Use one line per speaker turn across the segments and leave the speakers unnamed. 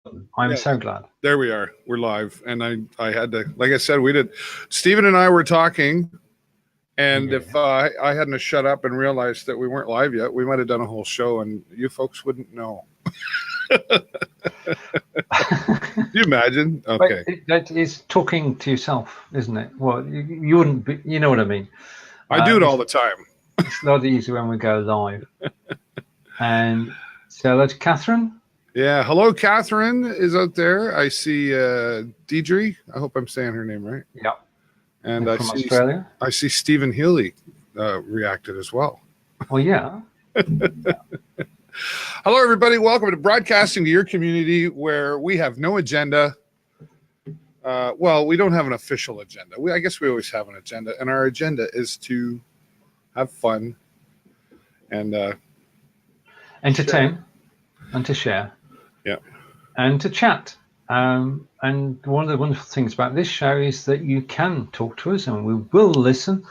I'm so glad.
There we are. We're live. And I had to, like I said, Stephen and I were talking. And if I hadn't have shut up and realized that we weren't live yet, we might have done a whole show and you folks wouldn't know. Can you imagine? Okay.
That is talking to yourself, isn't it? Well, you wouldn't be, you know what I mean?
I do it all the time.
It's a lot easier when we go live. And so that's Catherine.
Yeah. Hello, Catherine is out there. I see Deidre. I hope I'm saying her name right.
Yeah.
And
from Australia.
I see Stephen Healey reacted as well.
Well, yeah.
Hello, everybody. Welcome to Broadcasting to Your Community, where we have no agenda. Well, we don't have an official agenda. I guess we always have an agenda, and our agenda is to have fun and
entertain and to share.
Yeah.
And to chat. And one of the wonderful things about this show is that you can talk to us and we will listen.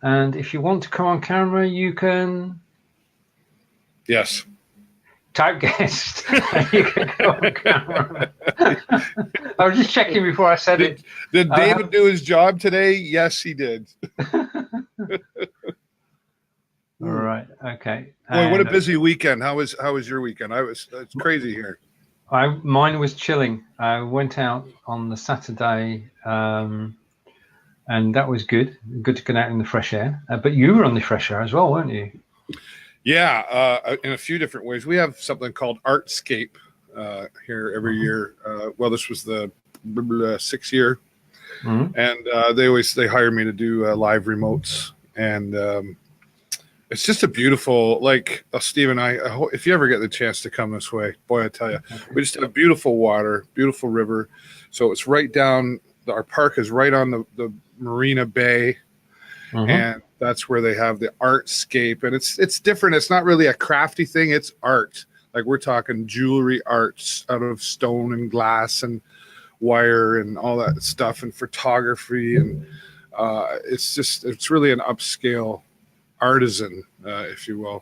And if you want to come on camera, you can.
Yes.
Type guest. You can go on camera. I was just checking before I said it.
Did David do his job today? Yes, he did.
All right. Okay.
Boy, what a busy weekend. How was your weekend? It's crazy here.
Mine was chilling. I went out on the Saturday, and that was good. Good to get out in the fresh air. But you were on the fresh air as well, weren't you?
Yeah, in a few different ways. We have something called Artscape here every year. Well, this was the 6th year, and they hire me to do live remotes, and it's just a beautiful, like Steve and I hope, if you ever get the chance to come this way, boy, I tell you, we just have beautiful water, beautiful river. So it's right down, our park is right on the Marina Bay, and that's where they have the Artscape. And it's different. It's not really a crafty thing. It's art. Like we're talking jewelry arts out of stone and glass and wire and all that stuff and photography. And it's really an upscale artisan, if you will.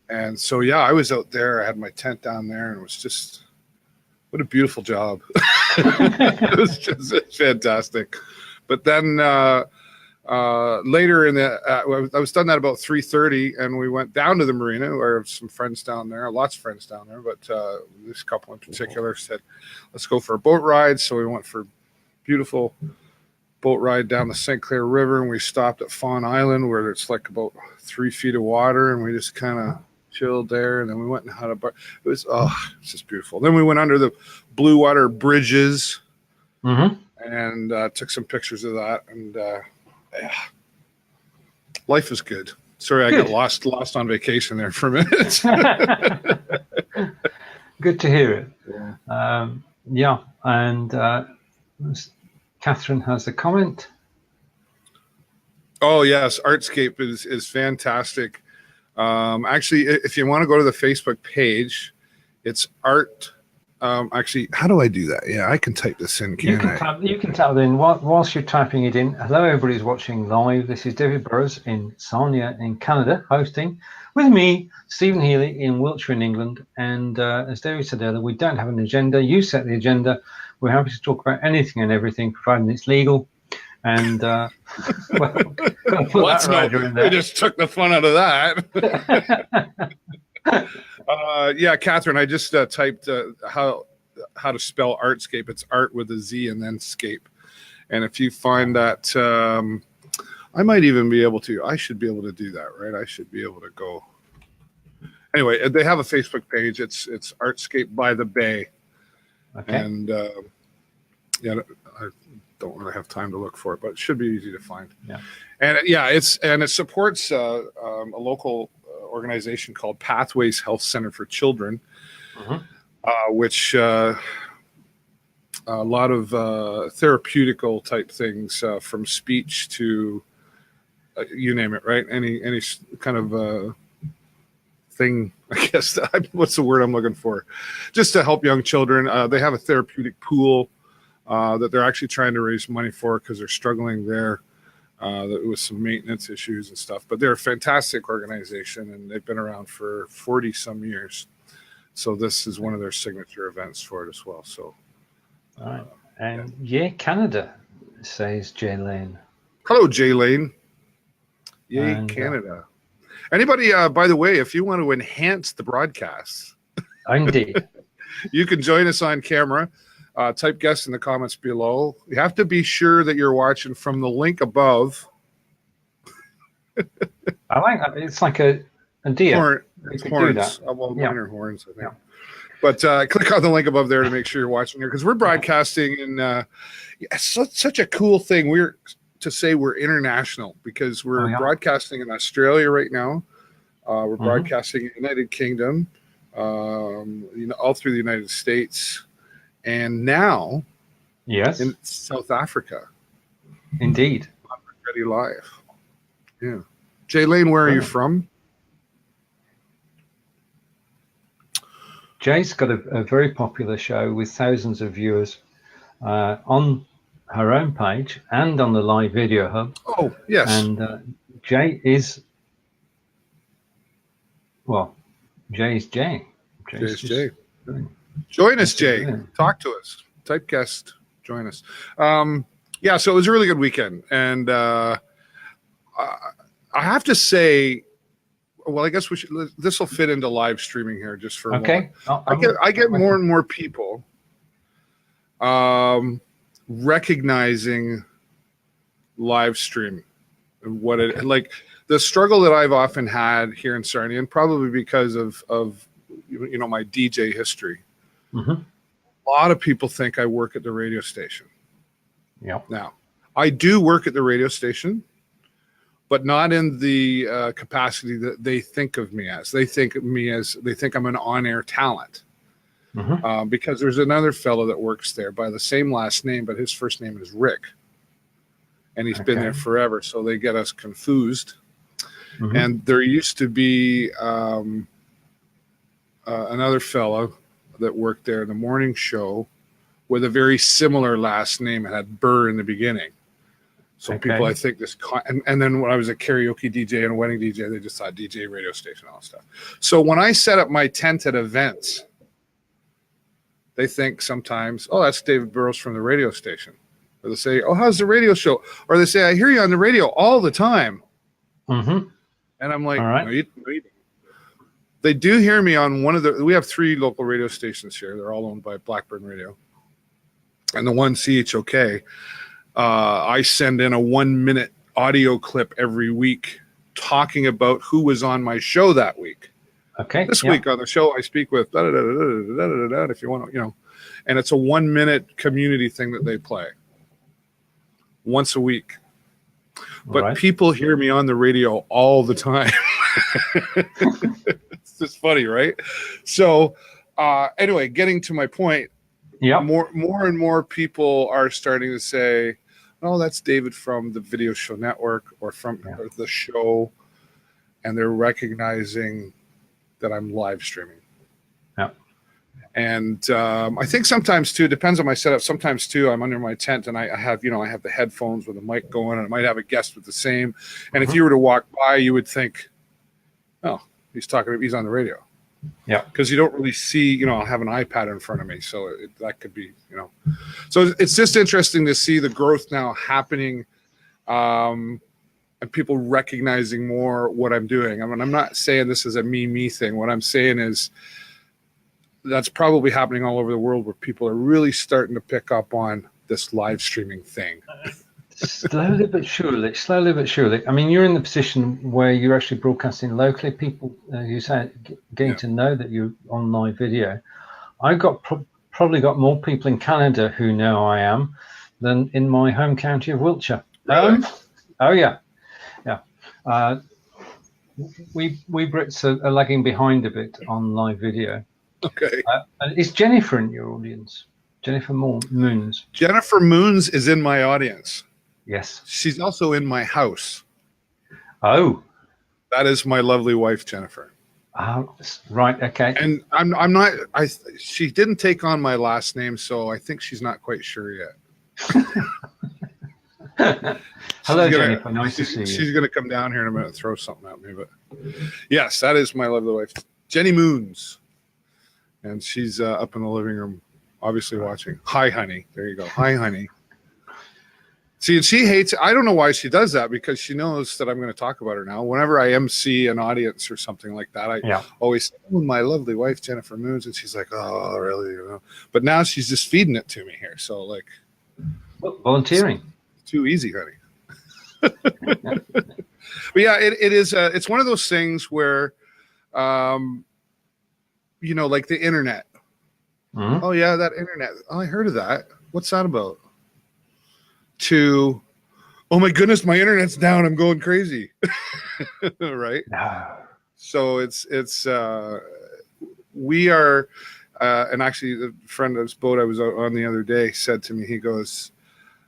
And so, yeah, I was out there. I had my tent down there, and it was just, what a beautiful job. It was just fantastic. But then later in I was done that about 3:30, and we went down to the marina where I have some friends down there, lots of friends down there, but this couple in particular said, let's go for a boat ride. So we went for beautiful boat ride down the St. Clair River, and we stopped at Fawn Island where it's like about 3 feet of water, and we just kind of chilled there. And then we went and had a bar. It's just beautiful. Then we went under the blue water bridges and took some pictures of that. And yeah, life is good. Sorry, I got lost on vacation there for a minute.
Good to hear it. Yeah, and Catherine has a comment. Oh
yes, Artscape is fantastic. Actually, if you want to go to the Facebook page, it's art. Actually, how do I do that? Yeah, I can type this in.
You can type it in whilst you're typing it in. Hello, everybody's watching live. This is David Burrows in Sarnia in Canada, hosting with me, Stephen Healey in Wiltshire in England. And as David said earlier, we don't have an agenda. You set the agenda. We're happy to talk about anything and everything, providing it's legal. And we
just took the fun out of that. Yeah, Catherine, I just typed how to spell Artscape. It's art with a Z and then scape. And if you find that, I might even be able to. I should be able to do that, right? I should be able to go. Anyway, they have a Facebook page. It's Artscape by the Bay. Okay. And yeah, I don't really have time to look for it, but it should be easy to find.
Yeah.
And it supports a local organization called Pathways Health Center for Children, which a lot of therapeutical type things, from speech to you name it, right? Any kind of thing, I guess. What's the word I'm looking for? Just to help young children. They have a therapeutic pool that they're actually trying to raise money for because they're struggling there with some maintenance issues and stuff. But they're a fantastic organization, and they've been around for 40 some years. So this is one of their signature events for it as well. So,
all right. And yeah, Canada, says Jay Lane.
Hello, Jay Lane. Yay,
And,
Canada. Anybody, by the way, if you want to enhance the broadcast,
indeed,
you can join us on camera. Type guest in the comments below. You have to be sure that you're watching from the link above.
I like that. It's like a deer.
It's horns. Well,
yeah.
mine are horns, I think.
Yeah.
But click on the link above there to make sure you're watching here, because we're broadcasting in such a cool thing. We're international because we're broadcasting in Australia right now. We're broadcasting in the United Kingdom, all through the United States, and now in South Africa.
Indeed.
Ready live. Yeah. Jay Lane, where are you from?
Jay's got a very popular show with thousands of viewers on her own page and on the live video hub.
Oh, yes.
And Jay is, well, Jay's Jay.
Jay's Jay. Join us, Jay. Talk to us. Type guest. Join us. Yeah, so it was a really good weekend. And I have to say, well, I guess this will fit into live streaming here just for a moment. I get more and more people recognizing live stream and what it like. The struggle that I've often had here in Sarnia, and probably because of my DJ history. A lot of people think I work at the radio station.
Yeah.
Now, I do work at the radio station, but not in the capacity that they think of me as. They think I'm an on-air talent. Because there's another fellow that works there by the same last name, but his first name is Rick. And he's been there forever, so they get us confused. And there used to be another fellow that worked there in the morning show with a very similar last name. It had Burr in the beginning. So people, I think and then when I was a karaoke DJ and a wedding DJ, they just thought DJ radio station, all that stuff. So when I set up my tent at events, they think sometimes, oh, that's David Burrows from the radio station. Or they say, oh, how's the radio show? Or they say, I hear you on the radio all the time. And I'm like, no, you don't. They do hear me on we have 3 local radio stations here. They're all owned by Blackburn Radio. And the one CHOK, I send in a 1-minute audio clip every week talking about who was on my show that week. This week on the show, I speak with if you want to, and it's a 1-minute community thing that they play once a week. But people hear me on the radio all the time. It's just funny, right? So anyway, getting to my point, more and more people are starting to say, oh, that's David from the Video Show Network or from the show, and they're recognizing that I'm live streaming. And I think sometimes too, depends on my setup. Sometimes too, I'm under my tent and I have the headphones with a mic going, and I might have a guest with the same. And if you were to walk by, you would think, oh, he's on the radio. Yeah. Because you don't really see, I'll have an iPad in front of me. So that could be, So it's just interesting to see the growth now happening, and people recognizing more what I'm doing. I mean, I'm not saying this is a me thing. What I'm saying is that's probably happening all over the world, where people are really starting to pick up on this live streaming thing.
Slowly but surely. I mean, you're in the position where you're actually broadcasting locally. People who say getting to know that you're on live video. I've got probably got more people in Canada who know I am than in my home county of Wiltshire.
Really?
Oh yeah. We Brits are lagging behind a bit on live video.
Okay.
And is Jennifer in your audience? Jennifer Moons.
Jennifer Moons is in my audience.
Yes.
She's also in my house.
Oh.
That is my lovely wife, Jennifer.
Right. Okay.
And I'm not. She didn't take on my last name, so I think she's not quite sure yet.
Hello, Jennifer. Nice to see you.
She's going to come down here in a minute and throw something at me. But yes, that is my lovely wife, Jenny Moons. and she's up in the living room, obviously watching. Hi, honey. There you go. Hi, honey. See, and she hates it. I don't know why she does that, because she knows that I'm going to talk about her now. Whenever I MC an audience or something like that, I always say, oh, my lovely wife, Jennifer Moons. And she's like, oh, really? You know? But now she's just feeding it to me here. So, like,
volunteering.
Too easy, honey. But yeah, it is. It's one of those things where, you know, like the internet. Mm-hmm. Oh, yeah, that internet. Oh, I heard of that. What's that about? To, oh my goodness, my internet's down, I'm going crazy. Right? No. So we are, and actually the friend of this boat I was on the other day said to me,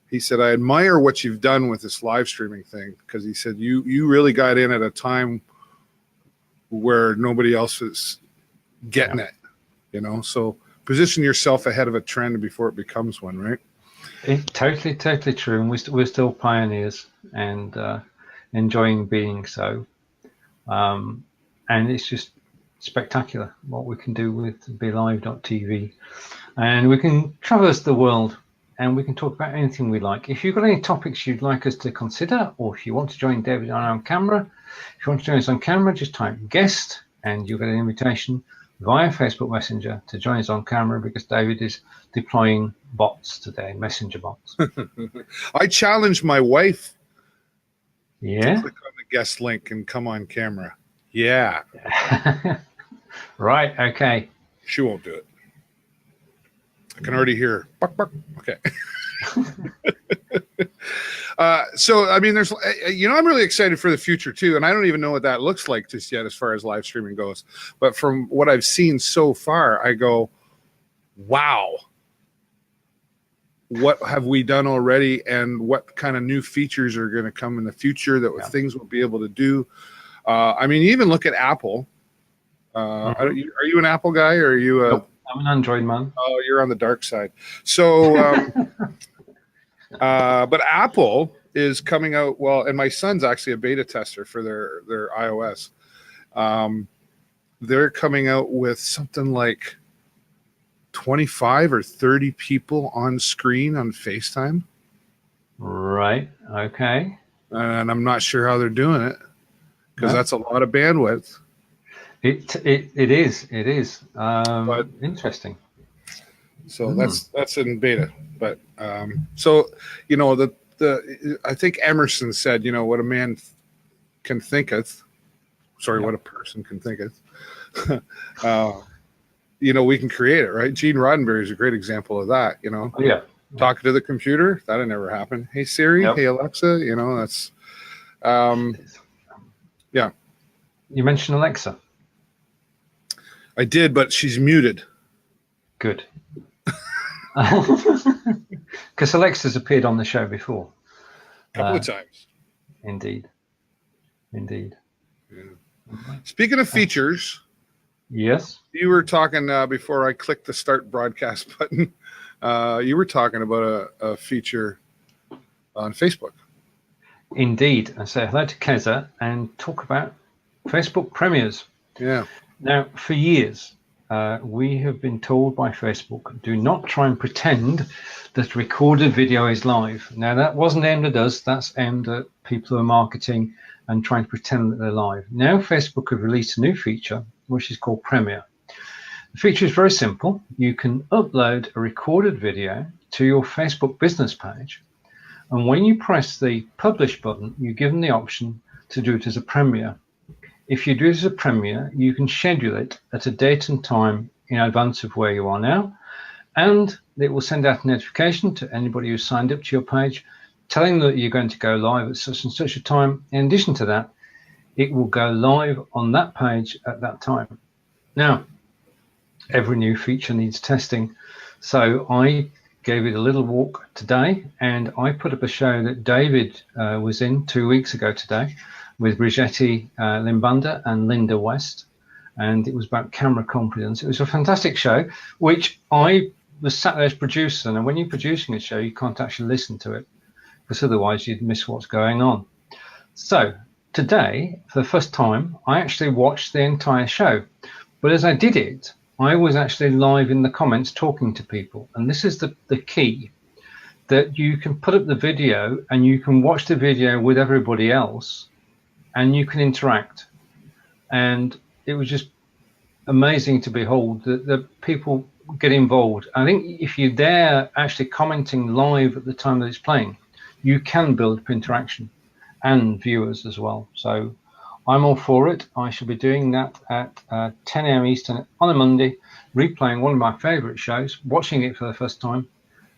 he said, I admire what you've done with this live streaming thing, because he said you really got in at a time where nobody else is getting it, you know, so position yourself ahead of a trend before it becomes one, right?
Totally true, and we're still pioneers, and enjoying being so. And it's just spectacular what we can do with BeLive.tv, and we can traverse the world, and we can talk about anything we like. If you've got any topics you'd like us to consider, or if you want to join David on camera, if you want to join us on camera, just type guest, and you'll get an invitation via Facebook Messenger to join us on camera, because David is deploying bots today, messenger bots.
I challenged my wife to click on the guest link and come on camera. Yeah.
Right, okay.
She won't do it. I can already hear her. Buck, buck. Okay. So, I mean, there's, you know, I'm really excited for the future too. And I don't even know what that looks like just yet as far as live streaming goes. But from what I've seen so far, I go, wow, what have we done already? And what kind of new features are going to come in the future that things we'll be able to do? I mean, even look at Apple. Are you an Apple guy, or are you a...
Nope, I'm an Android man.
Oh, you're on the dark side. So, but Apple is coming out, well, and my son's actually a beta tester for their iOS. They're coming out with something like 25 or 30 people on screen on FaceTime.
Right. Okay.
And I'm not sure how they're doing it, because that's a lot of bandwidth.
It is. But interesting.
So that's in beta. But so, you know, I think Emerson said, you know, what a man can thinketh. Sorry, what a person can thinketh. You know, we can create it, right? Gene Roddenberry is a great example of that. You know, talking to the computer, that'd never happen. Hey Siri, hey Alexa, you know, that's yeah.
You mentioned Alexa.
I did, but she's muted.
Good. Because Alexa's appeared on the show before.
A couple of times.
Indeed. Yeah.
Speaking of features.
Yes.
You were talking before I clicked the start broadcast button. You were talking about a feature on Facebook.
Indeed. And so hello to Keza and talk about Facebook premieres.
Yeah.
Now, for years, we have been told by Facebook, do not try and pretend that recorded video is live. Now, that wasn't aimed at us. That's aimed at people who are marketing and trying to pretend that they're live. Now, Facebook have released a new feature, which is called Premiere. The feature is very simple. You can upload a recorded video to your Facebook business page. And when you press the publish button, you're given the option to do it as a premiere. If you do it as a premiere, you can schedule it at a date and time in advance of where you are now, and it will send out a notification to anybody who's signed up to your page, telling them that you're going to go live at such and such a time. In addition to that, it will go live on that page at that time. Now, every new feature needs testing, so I gave it a little walk today, and I put up a show that David was in 2 weeks ago today, with Brigetti Limbanda and Linda West, and it was about camera confidence. It was a fantastic show, which I was sat there as producer, and when you're producing a show, you can't actually listen to it, because otherwise you'd miss what's going on. So today, for the first time, I actually watched the entire show, but as I did it, I was actually live in the comments talking to people. And this is the key, that you can put up the video and you can watch the video with everybody else and you can interact. And it was just amazing to behold that people get involved. I think if you're there actually commenting live at the time that it's playing, you can build up interaction and viewers as well. So I'm all for it. I shall be doing that at 10 a.m. Eastern on a Monday, replaying one of my favorite shows, watching it for the first time.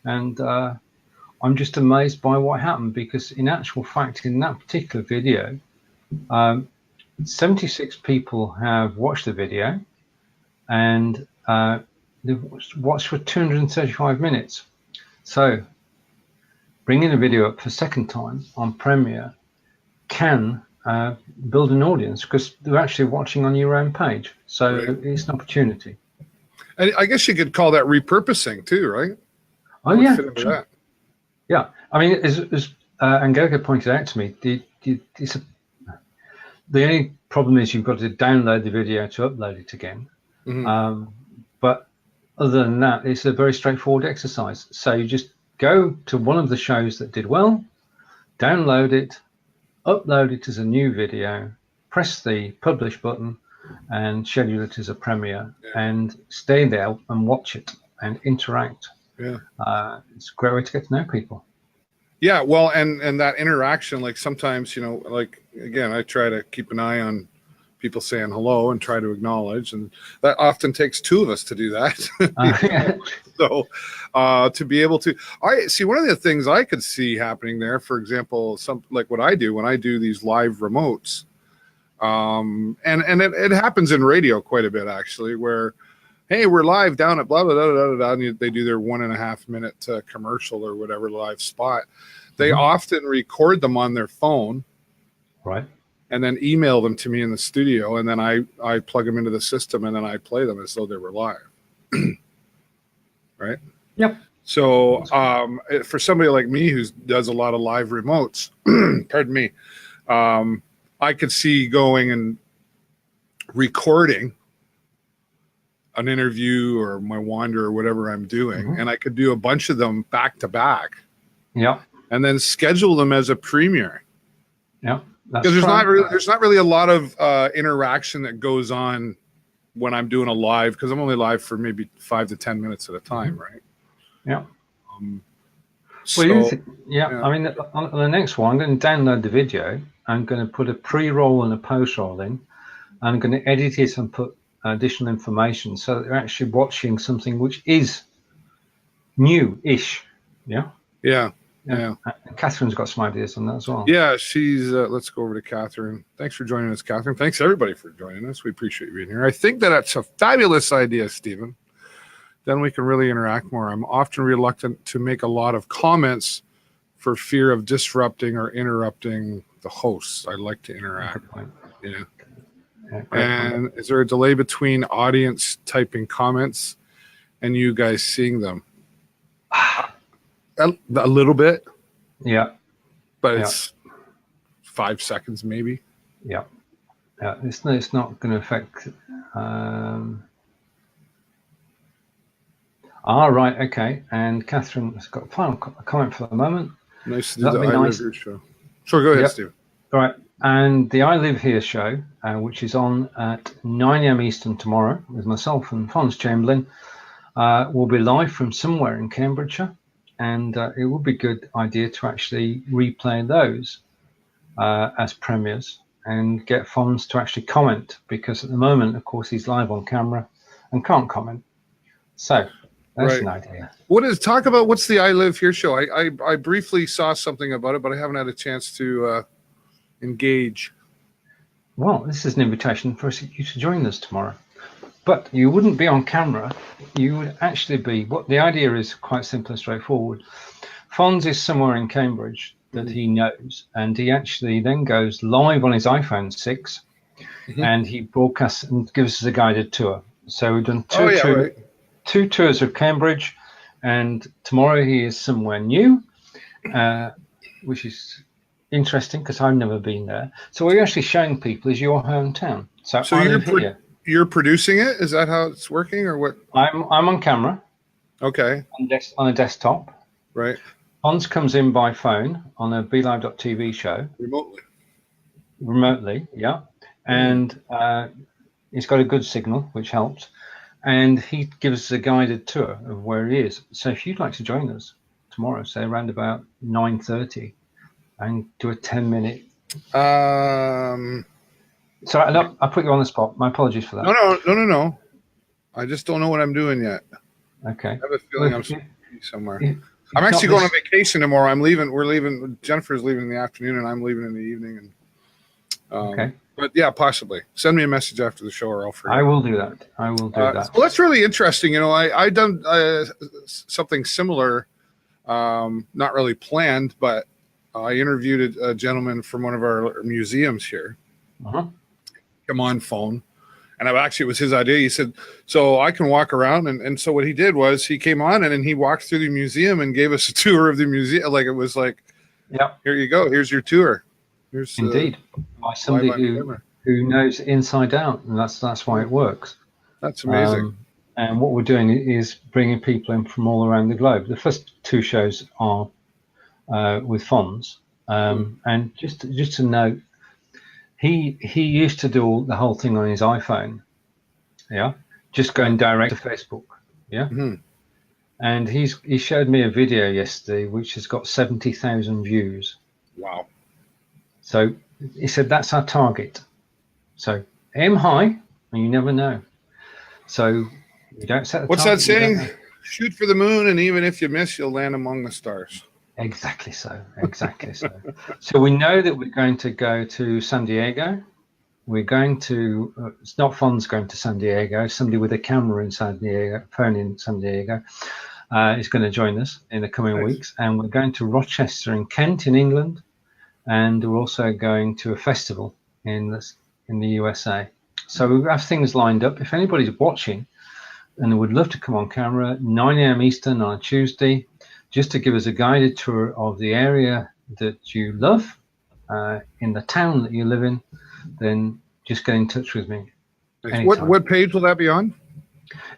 And I'm just amazed by what happened, because in actual fact, in that particular video, 76 people have watched the video, and they've watched for 235 minutes. So bringing a video up for second time on Premiere can build an audience, because they're actually watching on your own page. So it's an opportunity.
And I guess you could call that repurposing too, right?
Oh, yeah. Sure. Yeah. I mean, as Angelica pointed out to me, the only problem is you've got to download the video to upload it again. Mm-hmm. But other than that, it's a very straightforward exercise. So you just go to one of the shows that did well, download it, upload it as a new video, press the publish button, and schedule it as a premiere, and stay there and watch it and interact. Yeah, it's a great way to get to know people.
Yeah, well, and that interaction, like sometimes, you know, like again, I try to keep an eye on people saying hello and try to acknowledge, and that often takes two of us to do that. So to be able to, I see one of the things I could see happening there, for example, some like what I do when I do these live remotes, and it happens in radio quite a bit actually, where, hey, we're live down at blah blah blah blah blah, and they do their 1.5 minute commercial or whatever live spot. They often record them on their phone,
right,
and then email them to me in the studio, and then I plug them into the system, and then I play them as though they were live. Right?
Yep.
So for somebody like me who does a lot of live remotes, pardon me, I could see going and recording an interview or my wander or whatever I'm doing, and I could do a bunch of them back to back.
Yeah.
And then schedule them as a premiere.
Yeah.
Because there's not really a lot of interaction that goes on when I'm doing a live, because I'm only live for maybe 5 to 10 minutes at a time, right?
Yeah. I mean, on the next one, I'm going to download the video. I'm going to put a pre-roll and a post-roll in. I'm going to edit it and put additional information so that they're actually watching something which is new-ish. Yeah.
Yeah.
Catherine's got some ideas on that as well.
Yeah, she's. Let's go over to Catherine. Thanks for joining us, Catherine. Thanks everybody for joining us. We appreciate you being here. I think that's a fabulous idea, Stephen. Then we can really interact more. I'm often reluctant to make a lot of comments for fear of disrupting or interrupting the hosts. I like to interact. Yeah. And is there a delay between audience typing comments and you guys seeing them? A little bit.
Yeah.
But it's 5 seconds maybe.
Yeah. Yeah. It's not going to affect. Right. Okay. And Catherine has got a final comment for the moment.
Nice to do the I Live Here show. Sure, go ahead, Steve.
All right. And the I Live Here show, which is on at 9 a.m. Eastern tomorrow with myself and Fons Chamberlain, will be live from somewhere in Cambridgeshire. And it would be a good idea to actually replay those as premieres and get Fons to actually comment, because at the moment, of course, he's live on camera and can't comment. So that's an idea.
Talk about what's the I Live Here show? I briefly saw something about it, but I haven't had a chance to engage.
Well, this is an invitation for you to join us tomorrow. But you wouldn't be on camera. You would actually be. What the idea is quite simple and straightforward. Fons is somewhere in Cambridge that he knows, and he actually then goes live on his iPhone 6, and he broadcasts and gives us a guided tour. So we've done two tours of Cambridge, and tomorrow he is somewhere new, which is interesting because I've never been there. So what you're actually showing people is your hometown. So I live here.
you're producing it? Is that how it's working, or what?
I'm on camera.
Okay.
On a desktop.
Right.
Hans comes in by phone on a BeLive.tv show. Remotely, yeah. And he's got a good signal, which helps. And he gives us a guided tour of where he is. So if you'd like to join us tomorrow, say around about 9:30, and do a 10-minute. Sorry, no, I put you on the spot. My apologies for that.
No. I just don't know what I'm doing yet.
Okay.
I have a feeling I'm somewhere. I'm actually going on vacation tomorrow. We're leaving. Jennifer's leaving in the afternoon, and I'm leaving in the evening. And
okay.
But yeah, possibly. Send me a message after the show, or I'll forget.
I will do that. Well,
that's really interesting. I done something similar, not really planned, but I interviewed a gentleman from one of our museums here. Come on phone. And it was his idea. He said, so I can walk around. And so what he did was he came on and then he walked through the museum and gave us a tour of the museum. Like, it was like, yeah, here you go. Here's your tour. Here's
indeed by somebody who knows inside out. And that's why it works.
That's amazing.
And what we're doing is bringing people in from all around the globe. The first two shows are with Fonz. And just to note, he used to do the whole thing on his iPhone, just going direct to Facebook, And he showed me a video yesterday which has got 70,000 views.
Wow!
So he said that's our target. So aim high, and you never know. So you don't set the
What's
target,
that saying? Shoot for the moon, and even if you miss, you'll land among the stars.
Exactly so. So we know that we're going to go to San Diego. We're going to, it's not Fonz going to San Diego, somebody with a camera in San Diego, phone in San Diego, is going to join us in the coming weeks. And we're going to Rochester in Kent in England. And we're also going to a festival in the USA. So we have things lined up. If anybody's watching and would love to come on camera, 9 a.m. Eastern on a Tuesday, just to give us a guided tour of the area that you love, in the town that you live in, then just get in touch with me.
What page will that be on?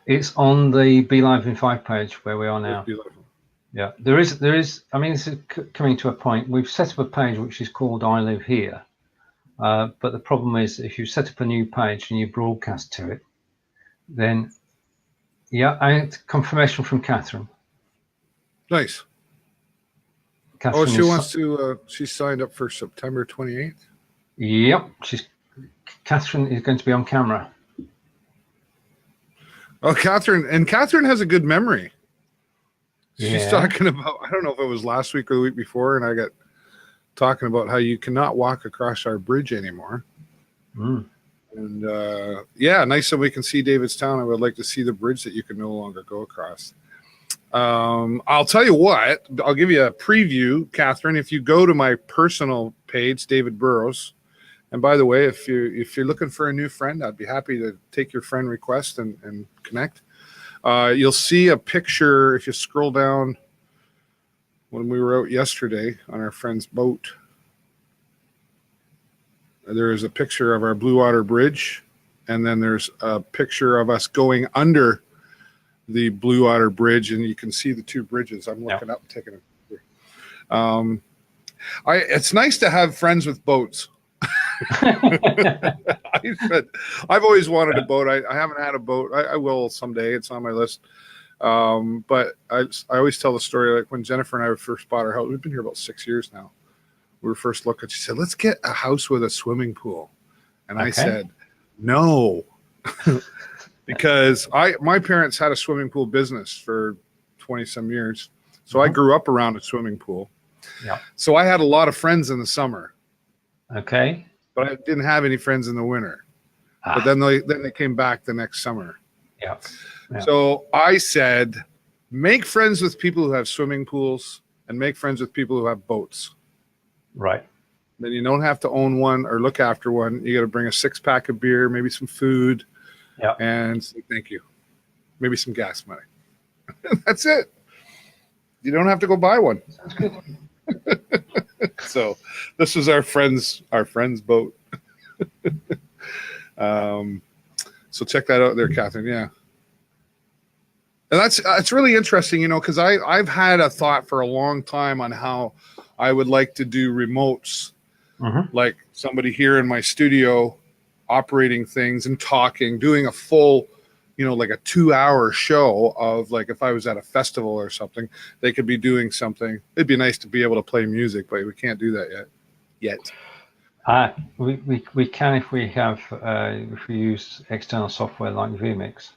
It's on the BeLive in 5 page where we are now. Yeah, there is. I mean, this is coming to a point. We've set up a page which is called I Live Here, but the problem is if you set up a new page and you broadcast to it, then I had confirmation from Catherine.
Nice.
Catherine
she wants to. She signed up for September 28th.
Yep, Catherine is going to be on camera.
Oh, Catherine has a good memory. She's talking about, I don't know if it was last week or the week before, and I got talking about how you cannot walk across our bridge anymore. And nice that we can see Davidstown. I would like to see the bridge that you can no longer go across. I'll tell you what, I'll give you a preview, Catherine. If you go to my personal page, David Burrows, and by the way, if you're looking for a new friend, I'd be happy to take your friend request and connect. You'll see a picture if you scroll down when we were out yesterday on our friend's boat. There is a picture of our Blue Water Bridge, and then there's a picture of us going under the Blue Water Bridge, and you can see the two bridges. I'm looking up, taking a picture. It's nice to have friends with boats. I've always wanted a boat. I haven't had a boat. I will someday. It's on my list. But I always tell the story, like when Jennifer and I first bought our house. We've been here about 6 years now. We were first looking. She said, "Let's get a house with a swimming pool," and I said, "No." Because my parents had a swimming pool business for 20 some years. So I grew up around a swimming pool. Yeah. So I had a lot of friends in the summer.
Okay.
But I didn't have any friends in the winter. But then they came back the next summer.
Yeah.
So I said, make friends with people who have swimming pools and make friends with people who have boats.
Right.
Then you don't have to own one or look after one. You got to bring a 6-pack of beer, maybe some food. Yeah. And say thank you. Maybe some gas money. That's it. You don't have to go buy one.
Sounds good.
So this is our friend's boat. So check that out there, Catherine. Yeah. And that's really interesting, you know, because I've had a thought for a long time on how I would like to do remotes, like somebody here in my studio operating things and talking, doing a full, you know, like a 2-hour show of, like, if I was at a festival or something, they could be doing something. It'd be nice to be able to play music, but we can't do that yet.
We can if we use external software like vMix.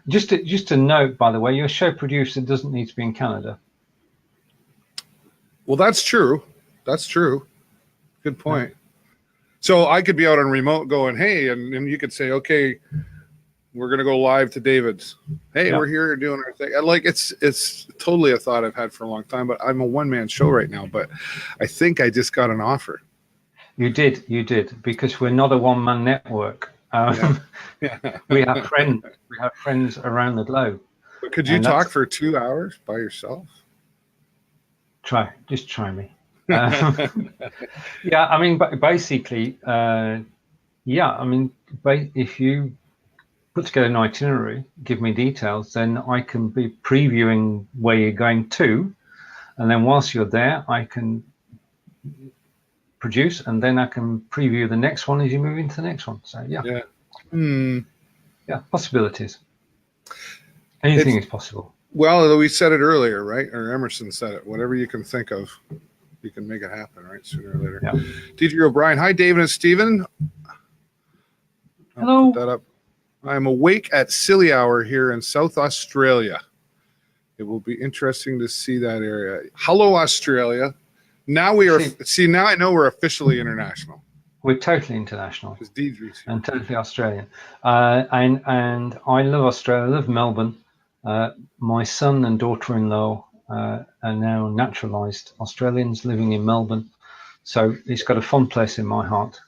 Just a note, by the way, your show producer doesn't need to be in Canada.
Well, that's true. That's true. Good point. So I could be out on remote going, hey, and you could say, okay, we're going to go live to David's. Hey, we're here doing our thing. Like, it's totally a thought I've had for a long time, but I'm a one-man show right now, but I think I just got an offer.
You did, because we're not a one-man network. We have friends around the globe.
But could you talk for 2 hours by yourself?
Just try me. Yeah, I mean, basically, if you put together an itinerary, give me details, then I can be previewing where you're going to, and then whilst you're there, I can produce, and then I can preview the next one as you move into the next one. So possibilities. Anything is possible.
Well, we said it earlier, right? Or Emerson said it. Whatever you can think of, you can make it happen, right? Sooner or later.
Yeah.
DJ O'Brien. Hi, David and Stephen.
Hello.
Put that up. I'm awake at silly hour here in South Australia. It will be interesting to see that area. Hello, Australia. Now we are. Now I know we're officially international.
We're totally international.
Because Deidre's here.
And totally Australian. And I love Australia. I love Melbourne. My son and daughter-in-law are now naturalised Australians living in Melbourne. So it's got a fond place in my heart.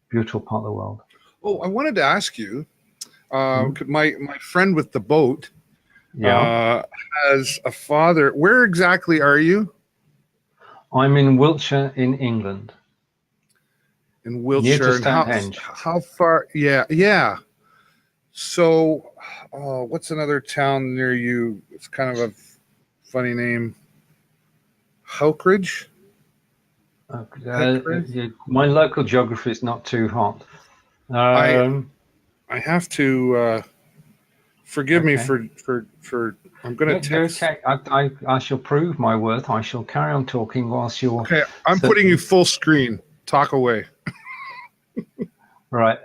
Beautiful part of the world.
Oh, I wanted to ask you, my friend with the boat has a father. Where exactly are you? I'm
in Wiltshire in England.
In Wiltshire.
Near to Stonehenge.
How far? Yeah. So, what's another town near you? It's kind of a funny name. Houkridge?
My local geography is not too hot.
I have to forgive me for I'm going to text.
Okay. I shall prove my worth. I shall carry on talking whilst you're.
Okay, I'm putting you full screen. Talk away.
Right.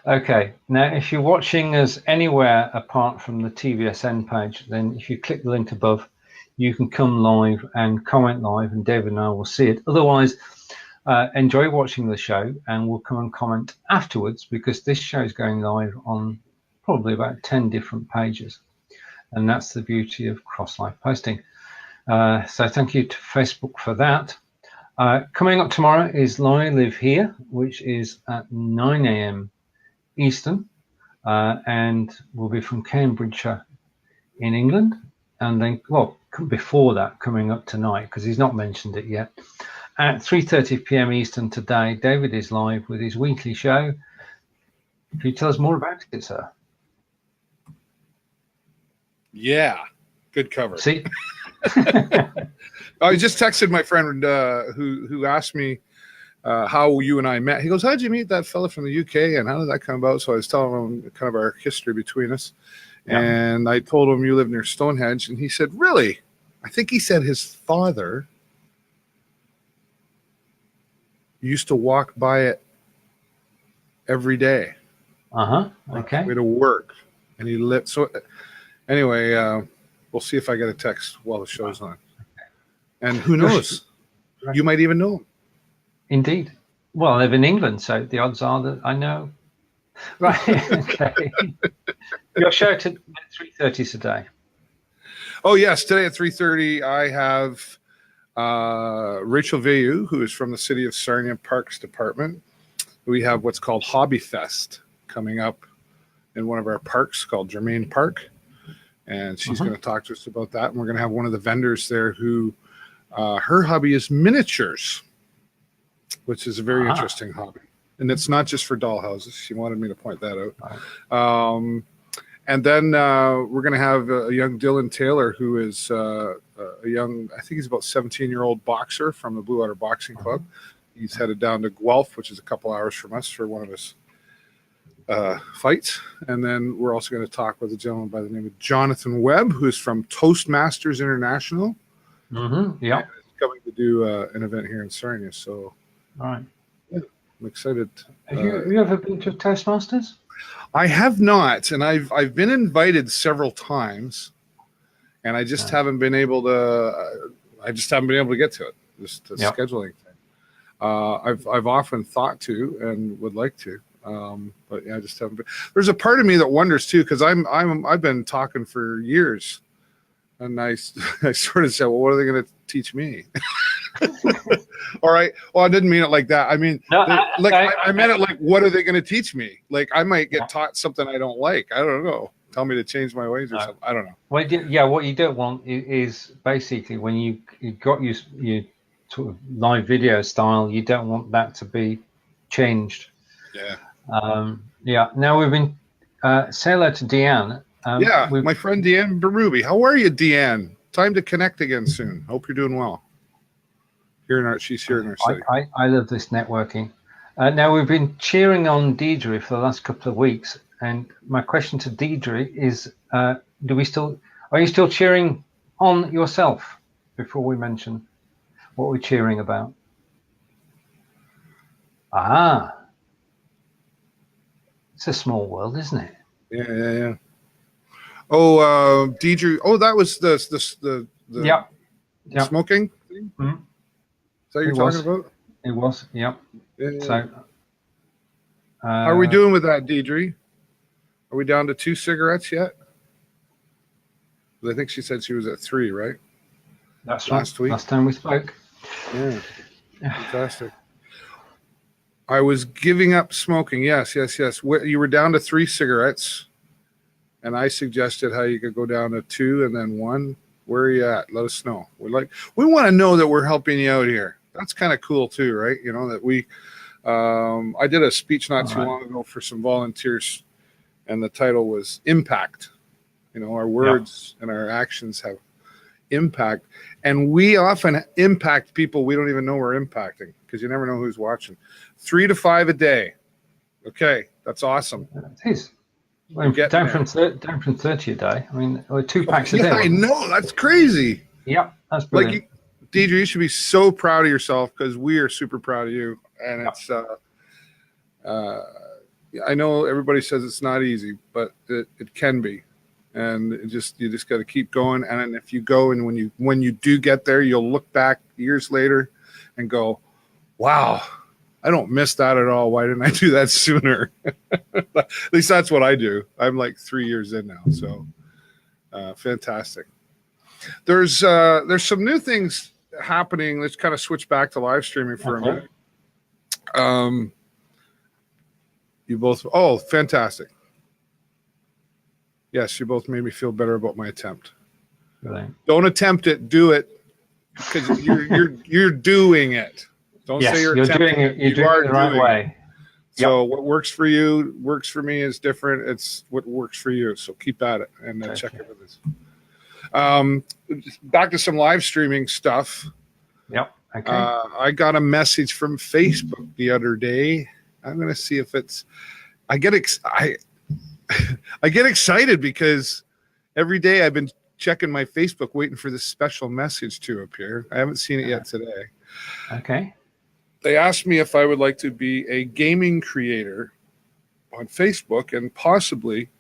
Okay. Now, if you're watching us anywhere apart from the TVSN page, then if you click the link above, you can come live and comment live, and David and I will see it. Otherwise, enjoy watching the show, and we'll come and comment afterwards, because this show is going live on probably about 10 different pages. And that's the beauty of cross-live posting. So thank you to Facebook for that. Coming up tomorrow is Live Here, which is at 9 a.m. Eastern, and will be from Cambridgeshire in England. And then, well, before that, coming up tonight, because he's not mentioned it yet, at 3:30 p.m. Eastern today, David is live with his weekly show. Can you tell us more about it, sir?
Yeah, good cover.
See,
I just texted my friend who asked me how you and I met. He goes, "How'd you meet that fella from the UK, and how did that come about?" So I was telling him kind of our history between us, and I told him you live near Stonehenge, and he said, "Really?" I think he said his father used to walk by it every day.
Okay.
Way to work, and he lived so. Anyway, we'll see if I get a text while the show's on. And who knows? Right. You might even know him.
Indeed. Well, I live in England, so the odds are that I know. Right. Okay. Your show at 3:30 today.
Oh, yes. Today at 3:30, I have Rachel Veilleux, who is from the City of Sarnia Parks Department. We have what's called Hobby Fest coming up in one of our parks called Germain Park. And she's going to talk to us about that. And we're going to have one of the vendors there who her hobby is miniatures, which is a very interesting hobby. and it's not just for dollhouses. She wanted me to point that out.
Right.
And then we're going to have a young Dylan Taylor, who is a young, I think he's about 17-year-old boxer from the Blue Water Boxing Club. He's headed down to Guelph, which is a couple hours from us, for one of his fights. And then we're also going to talk with a gentleman by the name of Jonathan Webb, who's from Toastmasters International.
Yeah.
He's coming to do an event here in Sarnia. So,
all right.
Yeah, I'm excited.
Have you ever been to Toastmasters?
I have not, and I've been invited several times, and I just haven't been able to. I just haven't been able to get to it. Just a scheduling thing. I've often thought to and would like to, but yeah, I just haven't been. There's a part of me that wonders too, because I've been talking for years, and I sort of said, well, what are they going to teach me? All right. Well, I didn't mean it like that. I mean,
no,
I meant it like, what are they going to teach me? Like, I might get taught something I don't like. I don't know. Tell me to change my ways or something. I don't know.
Well, yeah. What you don't want is basically when you got your sort of live video style, you don't want that to be changed.
Yeah.
Yeah. Now we've been say hello to Deanne.
My friend Deanne Berube. How are you, Deanne? Time to connect again soon. Hope you're doing well. She's here in our city.
I love this networking. Now we've been cheering on Deirdre for the last couple of weeks, and my question to Deirdre is: are you still cheering on yourself? Before we mention what we're cheering about. It's a small world, isn't it?
Yeah. Oh, Deirdre. Oh, that was the smoking thing.
Mm-hmm.
Is that what you're talking about?
It was, yeah. So,
how are we doing with that, Deirdre? Are we down to 2 cigarettes yet? I think she said she was at 3, right?
That's
last week.
Last time we spoke.
Yeah, fantastic. I was giving up smoking. Yes. You were down to 3 cigarettes, and I suggested how you could go down to 2 and then 1. Where are you at? Let us know. We want to know that we're helping you out here. That's kind of cool too, right? You know, that we, I did a speech not too long ago for some volunteers, and the title was Impact. You know, our words and our actions have impact, and we often impact people we don't even know we're impacting, because you never know who's watching. 3 to 5 a day. Okay. That's awesome.
It is. Down from 30 a day. I mean, 2 packs a day.
I know. That's crazy.
Yep. That's brilliant.
Like, Deidre, you should be so proud of yourself, because we are super proud of you. And it's, I know everybody says it's not easy, but it can be. And you just got to keep going. And if you go, and when you do get there, you'll look back years later and go, wow, I don't miss that at all. Why didn't I do that sooner? At least that's what I do. I'm like 3 years in now. So fantastic. There's some new things happening. Let's kind of switch back to live streaming for a minute. You both, fantastic. Yes, you both made me feel better about my attempt.
Really?
Don't attempt it, do it, because you're doing it. Don't say you're
doing it. You're doing it the right way.
So what works for you works for me is different. It's what works for you. So keep at it and check it with us. Back to some live streaming stuff.
Yep. Okay.
I got a message from Facebook the other day. I'm going to see if it's. I get excited because every day I've been checking my Facebook, waiting for this special message to appear. I haven't seen it yet today.
Okay.
They asked me if I would like to be a gaming creator on Facebook and possibly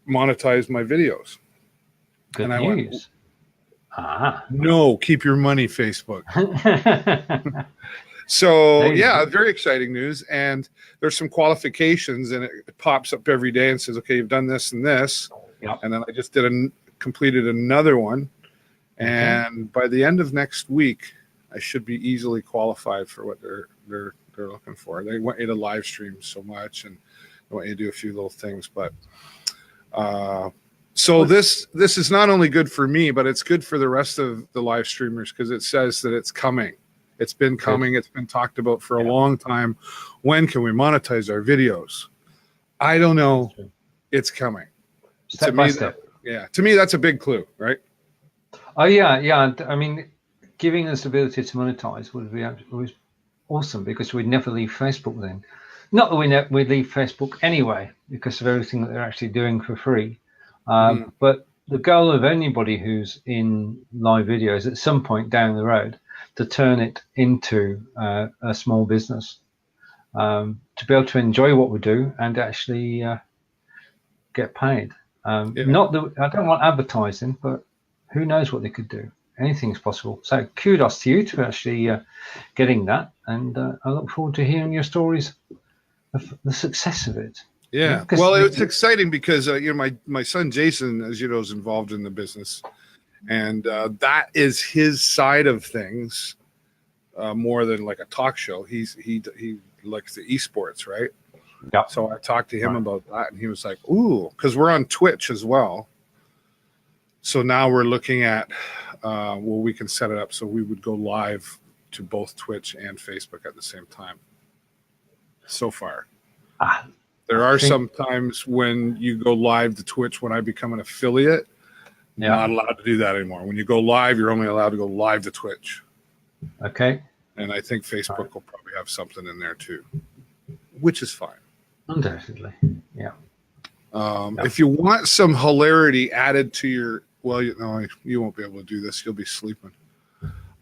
monetize my videos.
Good
and
news.
No, keep your money, Facebook. So, very exciting news. And there's some qualifications, and it pops up every day and says, okay, you've done this and this.
Yep.
And then I just completed another one. And by the end of next week, I should be easily qualified for what they're looking for. They want you to live stream so much, and they want you to do a few little things. But so this is not only good for me, but it's good for the rest of the live streamers, because it says that it's coming. It's been coming. It's been talked about for a long time. When can we monetize our videos? I don't know. It's coming.
Step by step.
To me, that's a big clue, right?
Oh yeah. I mean, giving us the ability to monetize would be awesome, because we'd never leave Facebook then. Not that we'd leave Facebook anyway, because of everything that they're actually doing for free. But the goal of anybody who's in live videos at some point down the road to turn it into a small business, to be able to enjoy what we do and actually get paid. Not that I don't want advertising, but who knows what they could do. Anything's possible. So kudos to you to actually getting that, and I look forward to hearing your stories of the success of it.
Yeah, well, it's exciting because my son Jason, as you know, is involved in the business, and that is his side of things more than like a talk show. He likes the esports, right?
Yeah.
So I talked to him about that, and he was like, "Ooh," because we're on Twitch as well. So now we're looking at we can set it up so we would go live to both Twitch and Facebook at the same time. So far. There are some times when you go live to Twitch when I become an affiliate. You're not allowed to do that anymore. When you go live, you're only allowed to go live to Twitch.
Okay.
And I think Facebook will probably have something in there too, which is fine.
Undoubtedly. Yeah.
If you want some hilarity added to your, you won't be able to do this. You'll be sleeping.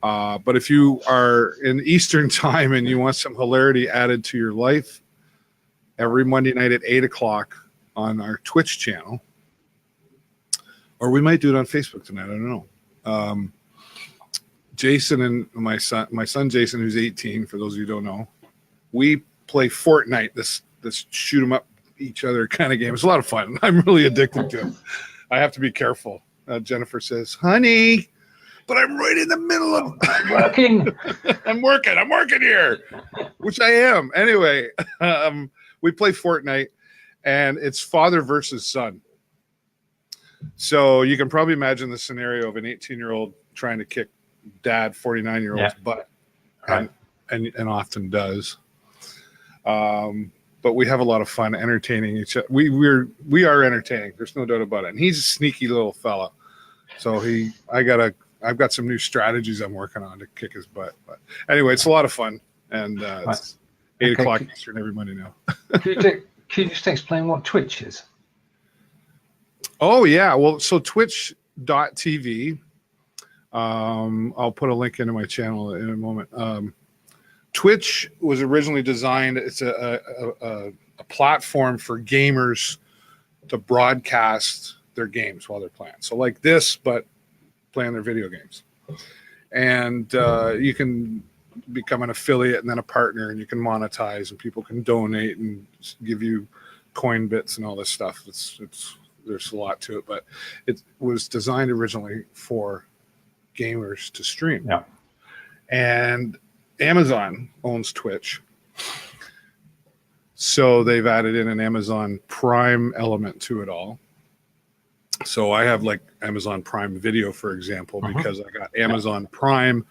But if you are in Eastern time and you want some hilarity added to your life, every Monday night at 8 o'clock on our Twitch channel, or we might do it on Facebook tonight. I don't know. Jason and my son Jason, who's 18, for those of you who don't know, we play Fortnite, this shoot 'em up each other kind of game. It's a lot of fun. I'm really addicted to it. I have to be careful. Jennifer says, "Honey, but I'm right in the middle of
working.
I'm working here," which I am. Anyway, we play Fortnite, and it's father versus son. So you can probably imagine the scenario of an 18-year-old trying to kick dad 49-year-old's butt, and often does. But we have a lot of fun entertaining each other. We are entertaining. There's no doubt about it. And he's a sneaky little fella. So I've got some new strategies I'm working on to kick his butt. But anyway, it's a lot of fun. And it's 8 o'clock Eastern every Monday now.
Could you just explain what Twitch is?
Oh, yeah. Well, so twitch.tv. I'll put a link into my channel in a moment. Twitch was originally designed, it's a platform for gamers to broadcast their games while they're playing. So like this, but playing their video games. And you can become an affiliate and then a partner, and you can monetize, and people can donate and give you coin bits and all this stuff. There's a lot to it, but it was designed originally for gamers to stream.
Yeah.
And Amazon owns Twitch, so they've added in an Amazon Prime element to it all. So I have like Amazon Prime Video, for example, because I got Amazon Prime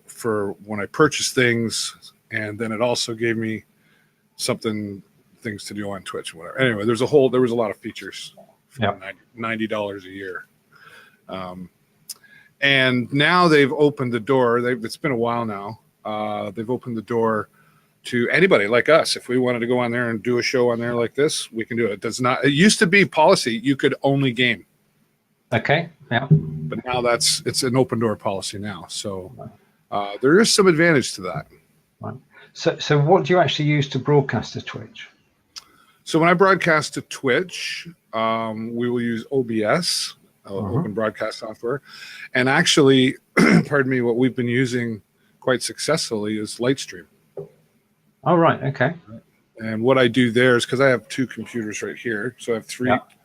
for when I purchase things, and then it also gave me things to do on Twitch and whatever. Anyway, there was a lot of features for $90 a year. And now they've opened the door. It's been a while now. They've opened the door to anybody like us. If we wanted to go on there and do a show on there like this, we can do it. It used to be policy you could only game.
Okay. Yeah.
But now it's an open door policy now. So there is some advantage to that.
Right. So what do you actually use to broadcast to Twitch?
So when I broadcast to Twitch, we will use OBS, Open Broadcast Software. And actually, pardon me, what we've been using quite successfully is Lightstream.
Oh, right. Okay.
And what I do there is, because I have two computers right here, so I have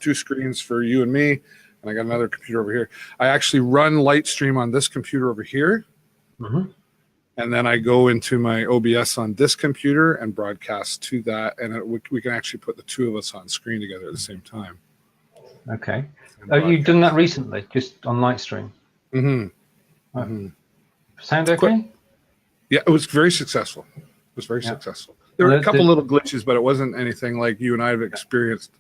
two screens for you and me, and I got another computer over here. I actually run Lightstream on this computer over here, and then I go into my OBS on this computer and broadcast to that, and we can actually put the two of us on screen together at the same time.
Okay. You've done that recently, just on Lightstream?
Mm-hmm.
Sound okay?
Yeah, it was very successful. It was very successful. There were a couple little glitches, but it wasn't anything like you and I have experienced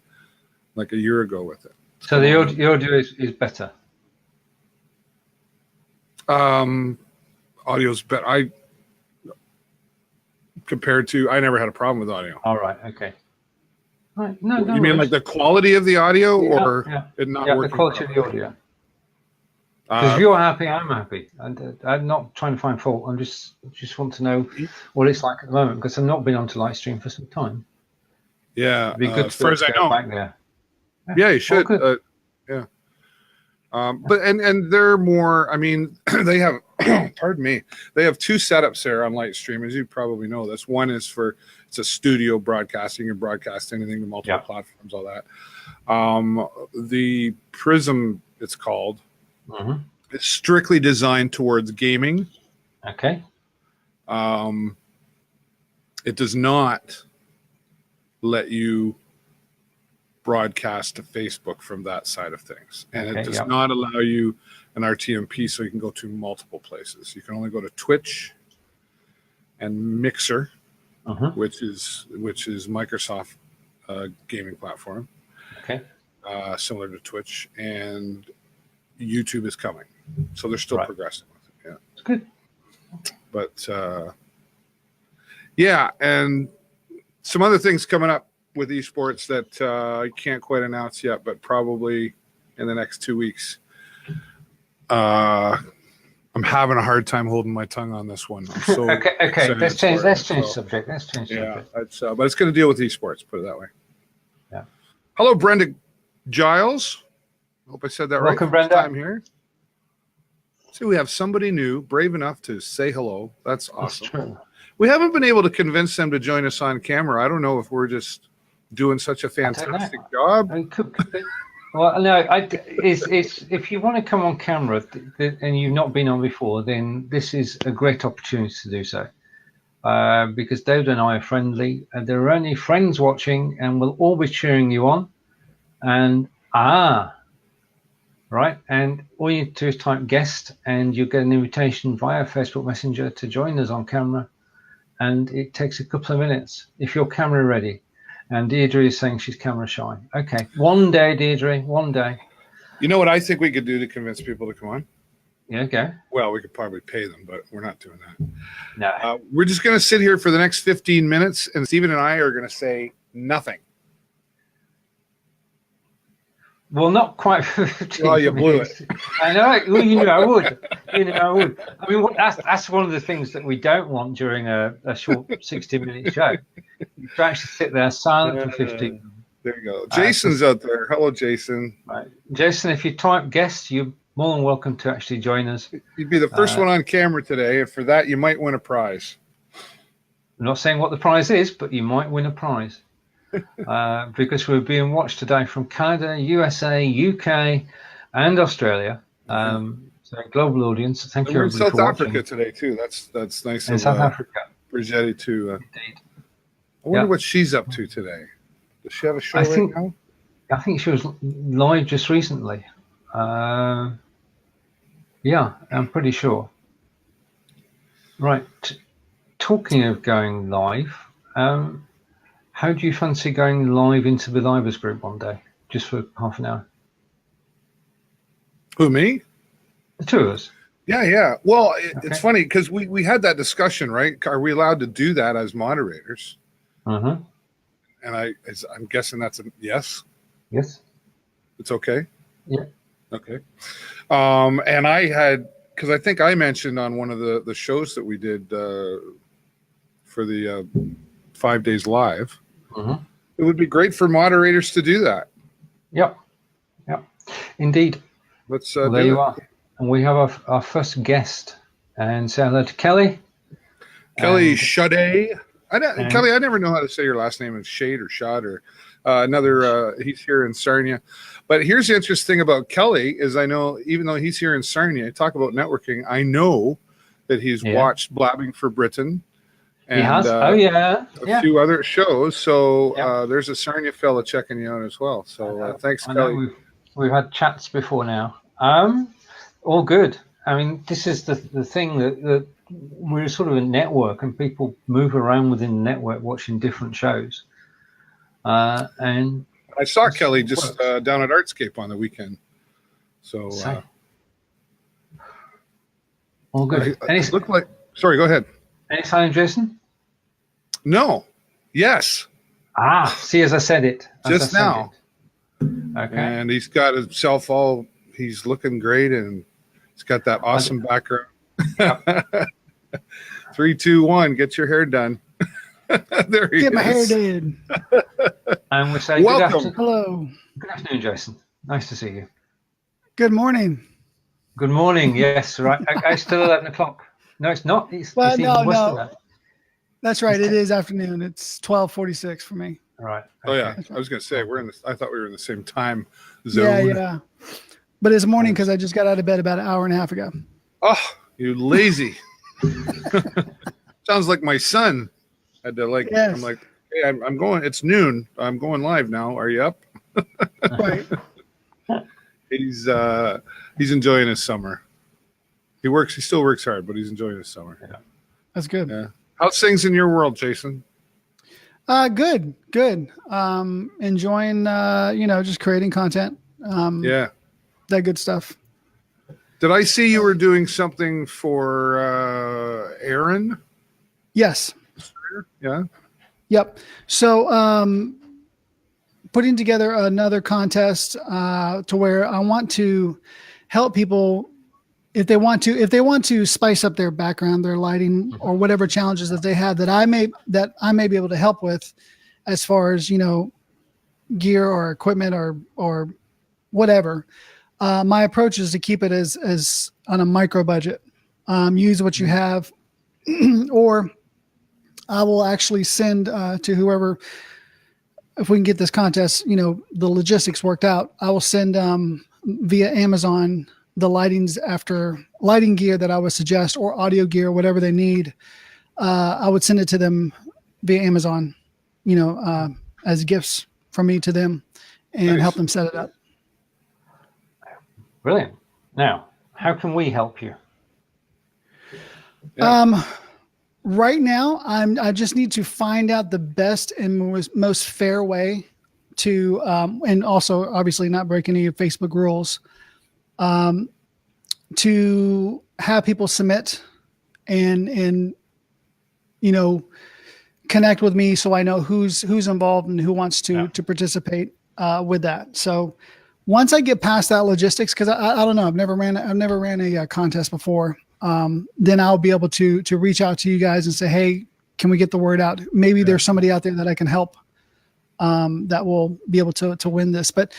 like a year ago with it.
So the audio is better.
Audio's better. Compared to, I never had a problem with audio.
All right. Okay. Right. No,
you mean like the quality of the audio, or it not working?
The quality of the audio. Because if you're happy, I'm happy. And I'm not trying to find fault. I'm just want to know what it's like at the moment, because I've not been onto Lightstream for some time.
Yeah.
It'd be good
as far as I know.
Back there.
Yeah, you should. Yeah. But and they're more. I mean, they have. Pardon me. They have two setups there on Lightstream, as you probably know. This one is for it's a studio broadcasting. You can broadcast anything to multiple platforms, all that. The Prism, it's called. It's strictly designed towards gaming.
Okay.
It does not let you broadcast to Facebook from that side of things, and it does not allow you an RTMP, so you can go to multiple places. You can only go to Twitch and Mixer, which is Microsoft gaming platform.
Okay.
Similar to Twitch, and YouTube is coming, so they're still progressing with it. Yeah,
it's good.
But and some other things coming up with esports that I can't quite announce yet, but probably in the next 2 weeks. I'm having a hard time holding my tongue on this one. So
okay. Let's change subject. Let's change subject.
But it's going to deal with esports. Put it that way.
Yeah.
Hello, Brenda Giles. Hope I said that right.
Welcome, Brenda.
Time here. See, we have somebody new, brave enough to say hello. That's awesome.
That's true.
We haven't been able to convince them to join us on camera. I don't know if we're just doing such a fantastic job.
Well, no, it's if you want to come on camera and you've not been on before, then this is a great opportunity to do so. Because David and I are friendly, and there are only friends watching, and we'll all be cheering you on. And right, and all you need to do is type guest, and you'll get an invitation via Facebook Messenger to join us on camera. And it takes a couple of minutes if you're camera ready. And Deirdre is saying she's camera shy. Okay, one day, Deirdre, one day.
You know what I think we could do to convince people to come on?
Yeah, okay.
Well, we could probably pay them, but we're not doing that.
No.
We're just going to sit here for the next 15 minutes, and Stephen and I are going to say nothing.
Well, not quite for 15
minutes. Oh, you blew it.
I know. Well, you know I would. I would. I mean, that's one of the things that we don't want during a short 60-minute show. You can actually sit there silent for 15 minutes.
There you go. Jason's out there. Hello, Jason.
Right. Jason, if you type guest, you're more than welcome to actually join us.
You'd be the first one on camera today, and for that, you might win a prize.
I'm not saying what the prize is, but you might win a prize. Because we're being watched today from Canada, USA, UK, and Australia. So a global audience. Thank you.
We're in South Africa today too. That's nice.
In South Africa,
Brigitte to.
Indeed.
I wonder what she's up to today. Does she have a show now?
I think she was live just recently. Yeah, I'm pretty sure. Right. Talking of going live. How do you fancy going live into the Livers group one day, just for half an hour?
Who, me?
The two of us.
Yeah. Well, it's funny because we had that discussion, right? Are we allowed to do that as moderators?
And
I'm guessing that's a yes.
Yes.
It's okay.
Yeah.
Okay. And I had, because I think I mentioned on one of the shows that we did for the 5 days live. It would be great for moderators to do that.
Yep. Indeed.
Let's
there you are. And we have our first guest. And say hello to Kelly.
Kelly Shade. Kelly, I never know how to say your last name. It's Shade or Shad or he's here in Sarnia. But here's the interesting thing about Kelly is I know, even though he's here in Sarnia, talk about networking, I know that he's watched Blabbing for Britain. And,
he has.
A few other shows. So there's a Sarnia fella checking you out as well. So thanks, Kelly.
We've had chats before now. All good. I mean, this is the thing that we're sort of a network, and people move around within the network watching different shows. And
I saw Kelly just down at Artscape on the weekend. So
all good.
It looked like. Sorry, go ahead.
Any sign, Jason?
No. Yes.
See, as I said it.
Just now.
Okay.
And he's got himself all. He's looking great, and he's got that awesome background. 3, 2, 1. Get your hair done. There he is.
Get my hair done.
And we're saying
welcome.
Hello.
Good afternoon, Jason. Nice to see you.
Good morning.
Good morning. Yes, right. It's still 11 o'clock. No, it's not. It's even worse than that.
That's right. It is afternoon. It's 12:46 for me.
All right.
Oh yeah.
Right.
I was going to say I thought we were in the same time zone.
Yeah. But it's morning because I just got out of bed about an hour and a half ago.
Oh, you lazy. Sounds like my son had to
Yes.
I'm like, hey, I'm going. It's noon. I'm going live now. Are you up?
Right.
He's enjoying his summer. He still works hard, but he's enjoying his summer.
Yeah.
That's good.
Yeah. How's things in your world, Jason?
Good. Enjoying just creating content.
Yeah.
That good stuff.
Did I see you were doing something for Aaron?
Yes.
Yeah.
Yep. So putting together another contest to where I want to help people if they want to spice up their background, their lighting, or whatever challenges that they have that I may be able to help with as far as, gear or equipment or whatever. My approach is to keep it as on a micro budget. Use what you have, or I will actually send to whoever, if we can get this contest, the logistics worked out, I will send via Amazon the lighting gear that I would suggest, or audio gear, whatever they need. I would send it to them via Amazon, as gifts from me to them, and help them set it up.
Brilliant. Now, how can we help you?
Yeah.
Right now, I just need to find out the best and most fair way to, and also obviously not break any Facebook rules, to have people submit and connect with me, so I know who's involved and who wants to participate with that. So once I get past that logistics, because I don't know, I've never ran a contest before. Then I'll be able to reach out to you guys and say, hey, can we get the word out? Maybe there's somebody out there that I can help, that will be able to win this. But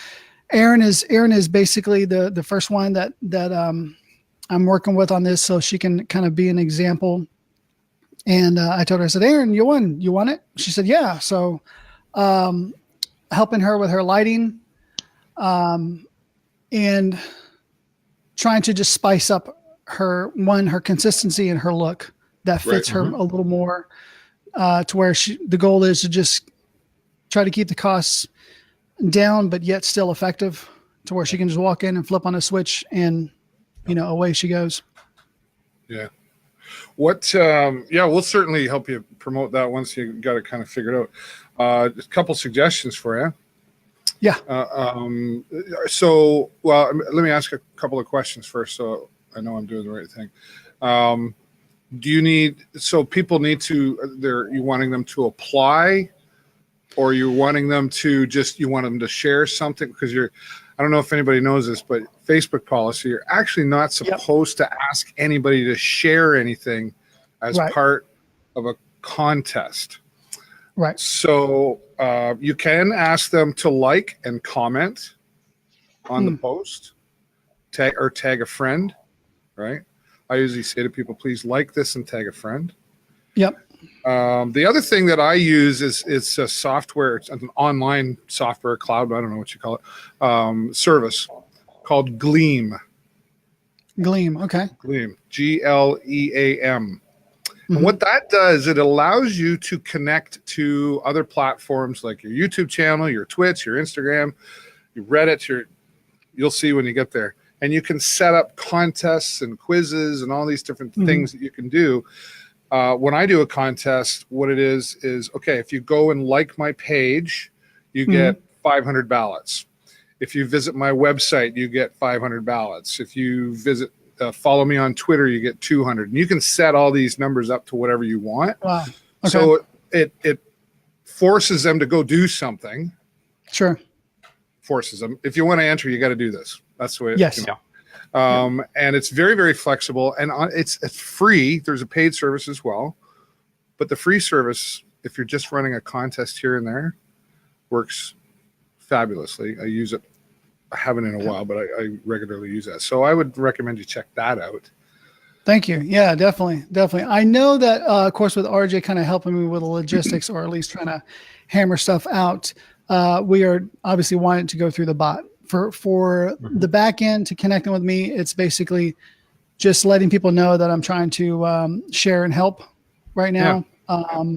Erin is basically the first one that I'm working with on this, so she can kind of be an example. And I told her, I said, Erin, you won it? She said, yeah. So helping her with her lighting, and trying to just spice up her consistency and her look that fits her a little more, to where the goal is to just try to keep the costs down, but yet still effective, to where she can just walk in and flip on a switch and, away she goes.
Yeah. We'll certainly help you promote that once you got it kind of figured out. A couple suggestions for you.
Yeah.
Let me ask a couple of questions first, so I know I'm doing the right thing. People need to, you wanting them to apply, or you wanting them to you want them to share something? Because I don't know if anybody knows this, but Facebook policy, you're actually not supposed to ask anybody to share anything as part of a contest.
Right.
So you can ask them to like and comment on the post, tag a friend, right? I usually say to people, please like this and tag a friend.
Yep.
The other thing that I use is a software, it's an online software, cloud, I don't know what you call it, service called Gleam.
Gleam, okay.
Gleam, Gleam. And what that does, it allows you to connect to other platforms like your YouTube channel, your Twitch, your Instagram, your Reddit, you'll see when you get there. and you can set up contests and quizzes and all these different things that you can do. When I do a contest, what it is okay, if you go and like my page, you get 500 ballots. If you visit my website, you get 500 ballots. If you follow me on Twitter, you get 200. And you can set all these numbers up to whatever you want.
Wow. Okay.
So it forces them to go do something.
Sure.
Forces them. If you want to enter, you got to do this. That's the way.
Yes.
And it's very, very flexible, and it's free. There's a paid service as well, but the free service, if you're just running a contest here and there, works fabulously. I use it. I haven't in a while, but I regularly use that. So I would recommend you check that out.
Thank you. Yeah, definitely. I know that, of course, with RJ kind of helping me with the logistics, or at least trying to hammer stuff out, we are obviously wanting to go through the bot. For the back end to connecting with me, it's basically just letting people know that I'm trying to share and help right now. Yeah.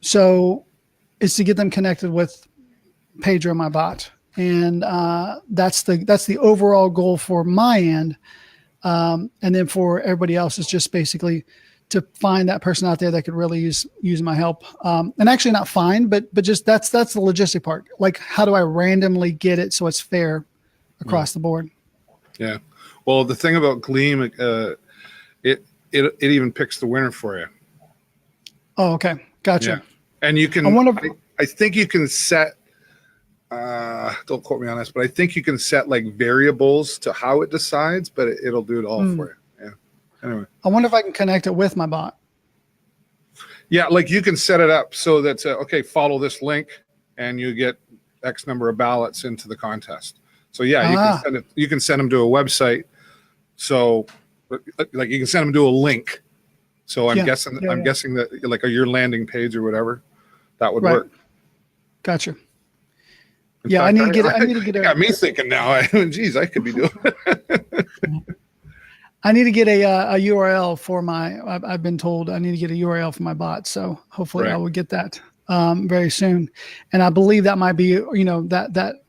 So it's to get them connected with Pedro, my bot, and that's the overall goal for my end. And then for everybody else, it's just basically to find that person out there that could really use my help. And actually not find, but just that's the logistic part. Like, how do I randomly get it so it's fair across the board? Yeah.
Well, the thing about Gleam, it even picks the winner for you.
Oh, okay. Gotcha.
Yeah. And you can, I think you can set, don't quote me on this, but I think you can set like variables to how it decides, but it'll do it all for you. Anyway,
I wonder if I can connect it with my bot.
Yeah, like you can set it up so that okay, follow this link, and you get X number of ballots into the contest. So yeah, you can send it. You can send them to a website. So, like you can send them to a link. So I'm guessing that like your landing page or whatever, that would work.
Gotcha.
In fact,
I need to get.
Got me thinking now. Geez, I could be doing.
I need to get a URL for my. I've been told I need to get a URL for my bot, so hopefully I will get that very soon. And I believe that might be that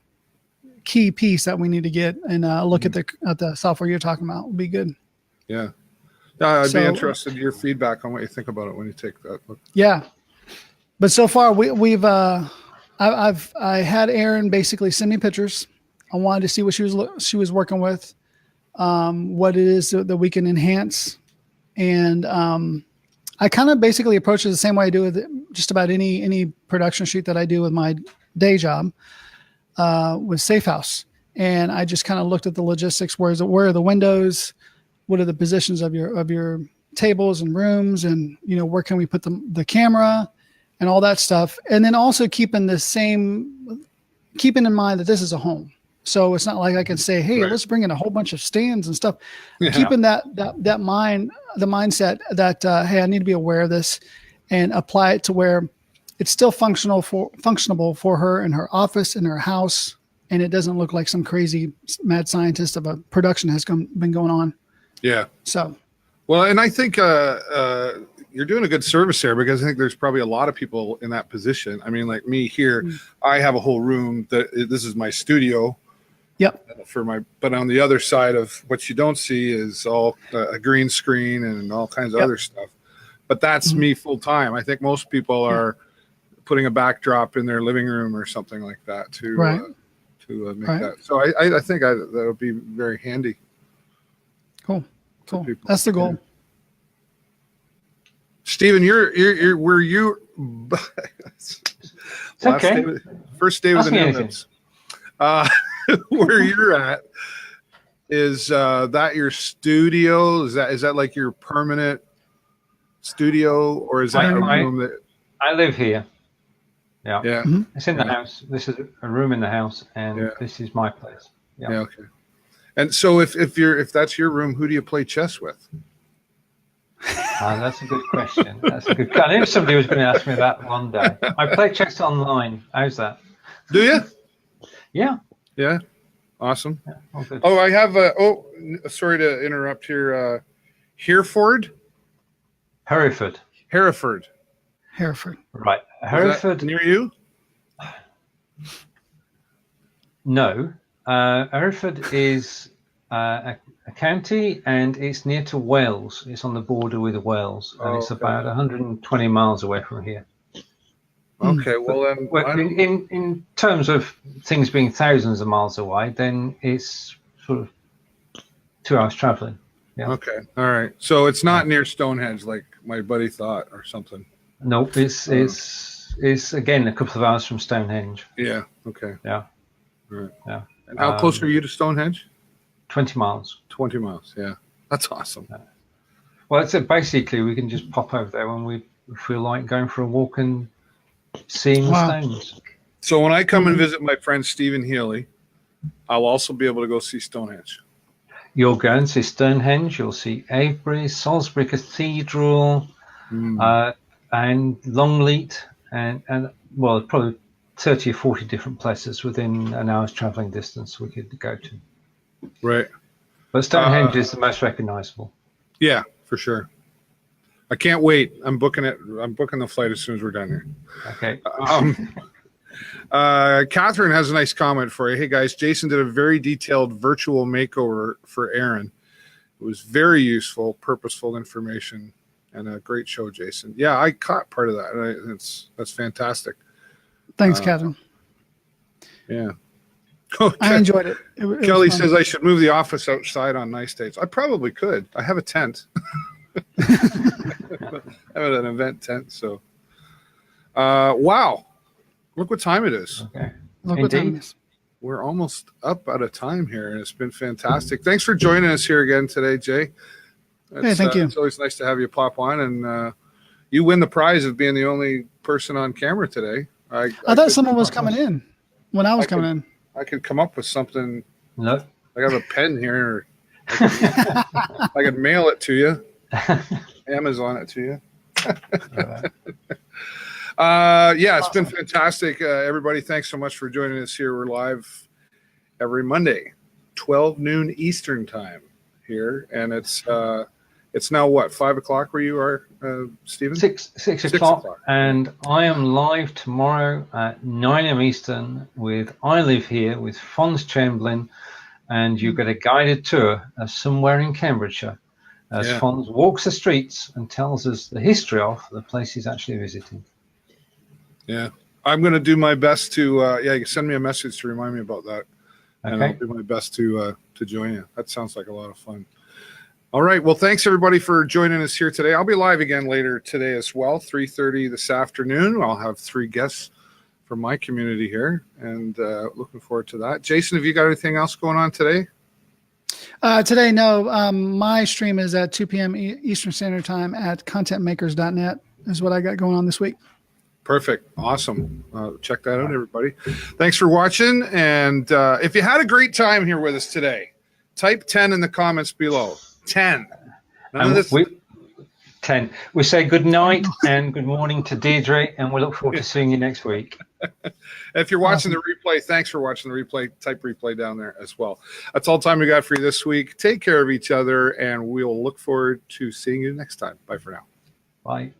key piece that we need to get and look at the software you're talking about would be good.
Yeah, I'd be interested in your feedback on what you think about it when you take that look.
Yeah, but so far I had Erin basically send me pictures. I wanted to see what she was working with. What it is that we can enhance. And I kind of basically approach it the same way I do with just about any production shoot that I do with my day job with Safe House. And I just kind of looked at the logistics. Where are the windows? What are the positions of your tables and rooms? And, where can we put the camera and all that stuff? And then also keeping in mind that this is a home. So it's not like I can say, hey, let's bring in a whole bunch of stands and stuff. Yeah. Keeping the mindset that, hey, I need to be aware of this and apply it to where it's still functionable for her in her office, in her house. And it doesn't look like some crazy mad scientist of a production has been going on. Yeah. So.
Well, and I think you're doing a good service there, because I think there's probably a lot of people in that position. I mean, like me here, I have a whole room this is my studio.
Yep.
But on the other side of what you don't see is all a green screen and all kinds of other stuff. But that's me full time. I think most people are putting a backdrop in their living room or something like that to make that. So I think that would be very handy.
Cool. That's the goal.
Stephen, you're where you first day with the Newmans. Where you're at, is that your studio? Is that like your permanent studio, or is that a room that
I live here? Yeah.
Mm-hmm.
It's in the house. This is a room in the house, and this is my place. Yeah.
Okay. And so if that's your room, who do you play chess with?
That's a good question. I knew somebody was going to ask me that one day. I play chess online. How's that?
Do you?
Yeah.
Yeah. Awesome.
Yeah,
I have sorry to interrupt here. Hereford.
Right. Hereford.
Near you?
No. Hereford is a county, and it's near to Wales. It's on the border with Wales, and it's about 120 miles away from here.
Okay, well then,
in terms of things being thousands of miles away, then it's sort of 2 hours traveling. Yeah.
Okay, all right. So it's not near Stonehenge like my buddy thought or something.
Nope, it's again a couple of hours from Stonehenge.
Yeah. Okay.
Yeah.
All right.
Yeah.
And how close are you to Stonehenge?
20 miles.
20 miles. Yeah, that's awesome.
Well, it's basically we can just pop over there when we feel like going for a walk and seeing the stones.
So when I come and visit my friend Stephen Healey, I'll also be able to go see Stonehenge.
You'll go and see Stonehenge. You'll see Avebury, Salisbury Cathedral, and Longleat, and well, probably 30 or 40 different places within an hour's traveling distance we could go to.
Right.
But Stonehenge is the most recognizable.
Yeah, for sure. I can't wait. I'm booking it. I'm booking the flight as soon as we're done here.
Okay.
Catherine has a nice comment for you. Hey guys, Jason did a very detailed virtual makeover for Aaron. It was very useful, purposeful information, and a great show, Jason. Yeah, I caught part of that. That's fantastic.
Thanks, Catherine.
Yeah. Okay.
I enjoyed it.
Kelly says I should move the office outside on nice days. I probably could. I have a tent. I have an event tent. So, wow. Look what time it is.
Okay.
Look what time it is.
We're almost up out of time here, and it's been fantastic. Thanks for joining us here again today, Jay.
Hey, thank you.
It's always nice to have you pop on, and you win the prize of being the only person on camera today. I
thought someone was coming in when I was coming in.
I could come up with something.
No.
I have a pen here. I could mail it to you. Amazon it to you. Yeah, it's been fantastic. Everybody, thanks so much for joining us here. We're live every Monday, 12 noon Eastern time here. And it's now what, 5 o'clock where you are, Stephen?
6 o'clock. And I am live tomorrow at 9 a.m. Eastern with I Live Here with Fons Chamberlain. And you get a guided tour of somewhere in Cambridgeshire as Fons walks the streets and tells us the history of the place he's actually visiting.
Yeah, I'm going to do my best to, you can send me a message to remind me about that. Okay. And I'll do my best to join you. That sounds like a lot of fun. All right. Well, thanks everybody for joining us here today. I'll be live again later today as well, 3:30 this afternoon. I'll have 3 guests from my community here, and looking forward to that. Jason, have you got anything else going on today?
Today, no. My stream is at 2 p.m. Eastern Standard Time at contentmakers.net is what I got going on this week.
Perfect. Awesome. Check that out, everybody. Thanks for watching. And if you had a great time here with us today, type 10 in the comments below. 10.
10. We say good night and good morning to Deirdre, and we look forward to seeing you next week.
If you're watching the replay, thanks for watching the replay. Type replay down there as well. That's all the time we got for you this week. Take care of each other, and we'll look forward to seeing you next time. Bye for now.
Bye.